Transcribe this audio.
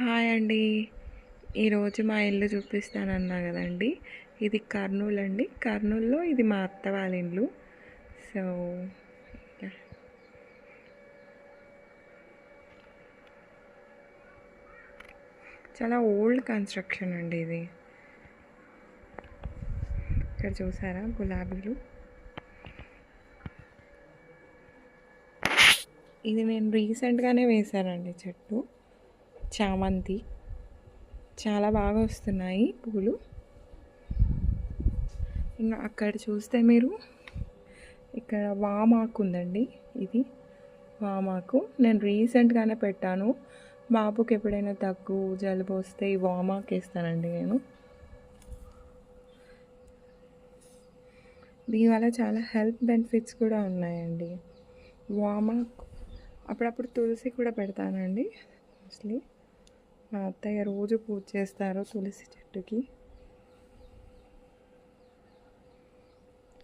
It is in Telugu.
హాయ్ అండి. ఈరోజు మా ఇల్లు చూపిస్తానన్నా కదండి. ఇది కర్నూలు అండి. కర్నూలులో ఇది మా అత్త వాళ్ళ ఇల్లు. సో చాలా ఓల్డ్ కన్స్ట్రక్షన్ అండి ఇది. ఇక్కడ చూసారా గులాబీలు. ఇది నేను రీసెంట్గానే వేశానండి చెట్టు. చామంతి చాలా బాగా వస్తున్నాయి పూలు. ఇంకా అక్కడ చూస్తే మీరు ఇక్కడ వామాకు ఉందండి. ఇది వామాకు నేను రీసెంట్గానే పెట్టాను. బాబుకి ఎప్పుడైనా దగ్గు జలుబు వస్తే ఈ వామాకు వేస్తానండి నేను. దీనివల్ల చాలా హెల్త్ బెనిఫిట్స్ కూడా ఉన్నాయండి. వామాకు అప్పుడప్పుడు తులసి కూడా పెడతానండి. మోస్ట్లీ మా అత్తయ్య రోజు పూజ చేస్తారు తులసి చెట్టుకి.